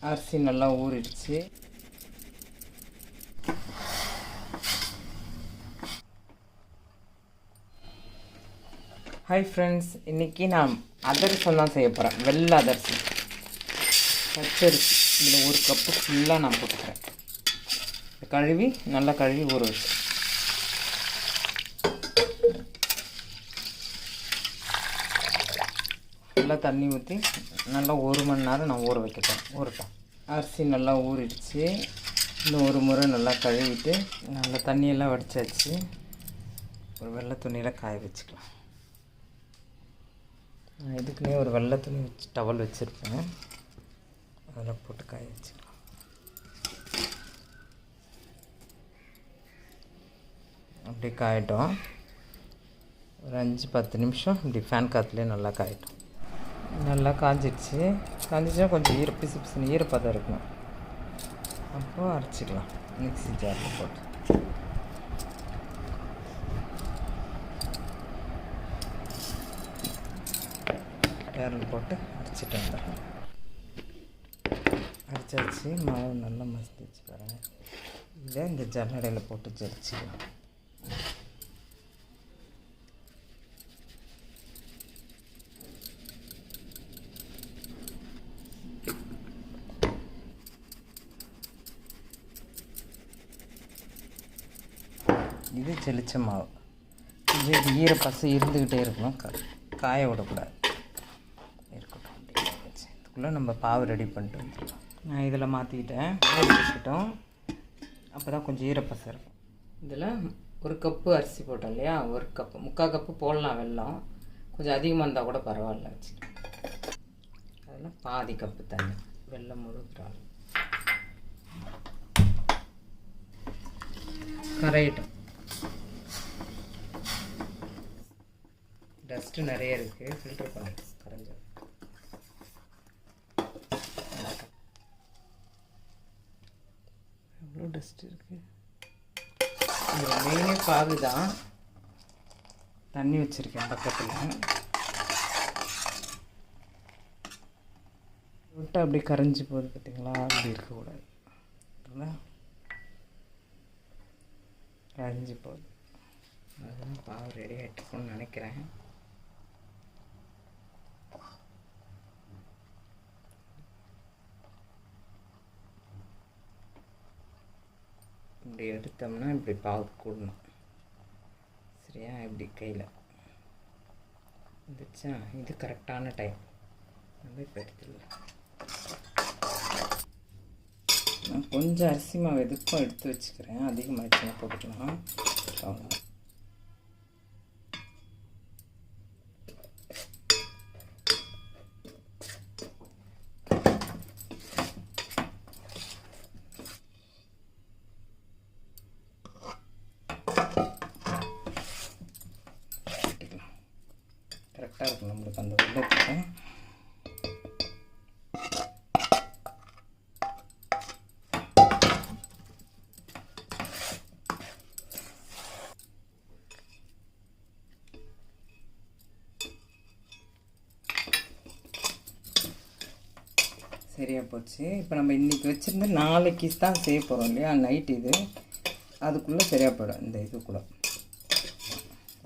அரிசி நல்லா ஊறிடுச்சு. ஹாய் ஃப்ரெண்ட்ஸ், இன்றைக்கி நான் அதிரசம் தான் செய்ய போகிறேன். வெள்ளை அதிரசம் பச்சரிசி. இதில் 1 கப்பு ஃபுல்லாக நான் போட்டுக்கிறேன். கழுவி நல்லா கழுவி ஊற வச்சு நல்லா தண்ணி ஊற்றி நல்லா 1 மணி நேரம் நான் ஊற வைக்கிறேன். ஊறட்டும். அரிசி நல்லா ஊறிடுச்சு. இன்னும் ஒரு முறை நல்லா கழுவிட்டு நல்லா தண்ணியெல்லாம் வடிச்சாச்சு. ஒரு வெள்ளை துணியில் காய வச்சுக்கலாம். நான் இதுக்குன்னே ஒரு வெள்ளை துணி வச்சு டவல் வச்சுருப்பேன். அதில் போட்டு காய வச்சுக்கலாம். அப்படி காயட்டும். ஒரு 5-10 நிமிஷம் இப்படி ஃபேன் காற்றுலேயே நல்லா காயட்டும். நல்லா காஞ்சிச்சுன்னா கொஞ்சம் பிசு பிசுன்னு ஈரப்பதம் இருக்கணும். அப்போது அரைச்சிக்கலாம் மிக்ஸி ஜாரில் போட்டு. ஜாரில் போட்டு அரைச்சிட்டு வந்துடலாம். அரைச்சாச்சு. மாவு நல்லா மசிச்சு பாருங்கள். இதை இந்த ஜல்லடையில் போட்டு ஜலிச்சிக்கலாம். இது ஜெலிச்ச மாவு. இது ஈரப்பசை இருந்துக்கிட்டே இருக்கணும், காய விடக்கூடாது. இருக்கட்டும். இதுக்குள்ளே நம்ம பாவு ரெடி பண்ணிட்டு வந்துடலாம். நான் இதில் மாற்றிக்கிட்டேன். வச்சுக்கிட்டோம். அப்போ தான் கொஞ்சம் ஈரப்பசை இருக்கும். இதில் 1 கப்பு அரிசி போட்டோம் இல்லையா, 1 கப்பு 3/4 கப்பு போடலாம். வெல்லம் கொஞ்சம் அதிகமாக இருந்தால் கூட பரவாயில்ல வச்சுக்கலாம். அதில் பாதி கப்பு தண்ணி, வெல்லம் முழுக்கிறாள் கரையிட்டோம். டஸ்ட்டு நிறைய இருக்குது, ஃபில்டர் பண்ணி கரைஞ்சது. எவ்வளோ டஸ்ட் இருக்குது. இதில் மெயினே பாகு தான். தண்ணி வச்சுருக்கேன் பக்கத்தில். விட்டு அப்படி கரைஞ்சி போகுது பார்த்திங்களா, அப்படி இருக்கக்கூடாது. கரைஞ்சி போகுது. அதுதான் பாவு ரெடி ஆகிட்டுருக்குன்னு நினைக்கிறேன். இப்படி எடுத்தோம்னா இப்படி பாவு கூடணும். சரியா? இப்படி கையில் வந்துச்சா? இது கரெக்டான டைம். நம்ம இப்போ எடுத்துடலாம். நான் கொஞ்சம் அரிசி மாவு எதுக்கும் எடுத்து வச்சுக்கிறேன். அதிகமாகிடுச்சுன்னா போட்டுக்கலாம். அவ்வளோ கரெக்டாக இருக்கும் நம்மளுக்கு அந்த வெள்ளத்துக்கு. சரியாக போச்சு. இப்போ நம்ம இன்றைக்கி வச்சுருந்து நாளைக்கு தான் செய்ய போகிறோம் இல்லையா, நைட். இது அதுக்குள்ளே சரியாக போயிடும். இந்த இதுக்குள்ளே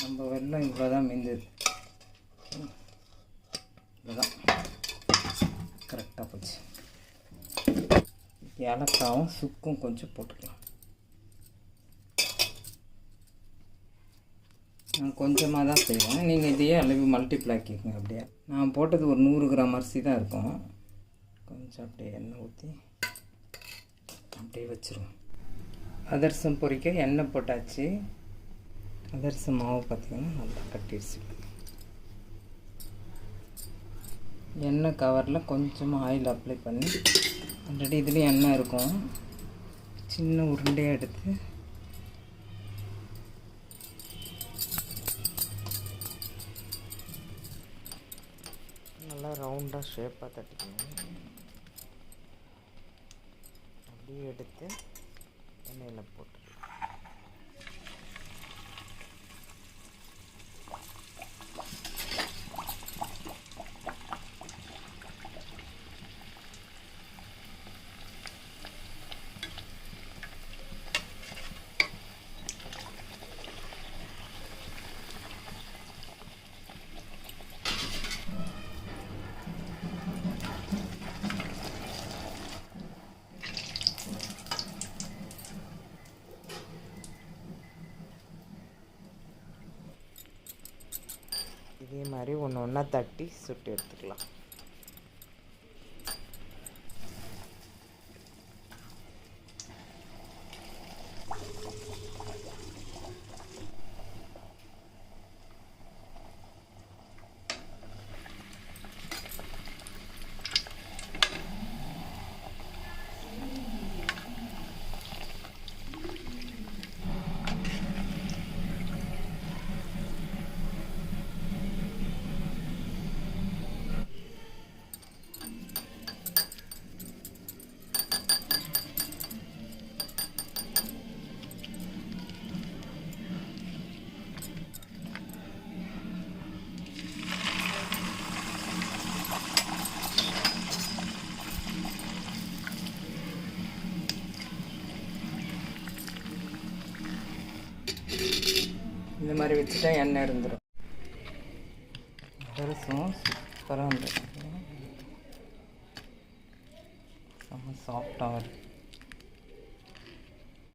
நம்ம வெல்லம் இவ்வளோ தான் மீந்தது. இதுதான் கரெக்டாக போச்சு. ஏலக்காவும் சுக்கும் கொஞ்சம் போட்டுக்கலாம். நான் கொஞ்சமாக தான் செய்வேன். நீங்கள் இதையே அளவு மல்டிப்ளை ஆக்கிக்கோங்க. அப்படியே நான் போட்டது ஒரு 100 கிராம் அரிசி தான் இருக்கும். கொஞ்சம் அப்படியே எண்ணெய் ஊற்றி அப்படியே வச்சுருவோம். அதிரசம் பொரிக்க எண்ணெய் போட்டாச்சு. அதிரசம் மாவு பார்த்திங்கன்னா நல்லா கட்டிடுச்சு. எண்ணெய் கவரில் கொஞ்சமாக ஆயில் அப்ளை பண்ணி ஆல்ரெடி இதுலேயும் எண்ணெய் இருக்கும். சின்ன உருண்டையாக எடுத்து நல்லா ரவுண்டாக ஷேப்பாக தட்டிக்கணும். அப்படியே எடுத்து எண்ணெயில் போட்டு இதே மாதிரி ஒன்று ஒன்றா தட்டி சுட்டு எடுத்துக்கலாம். இந்த மாதிரி வச்சுட்டா எண்ணெய் இருந்துடும். பெருசும் சூப்பராக வந்துடும். செம்ம சாஃப்டாக இருக்கும்.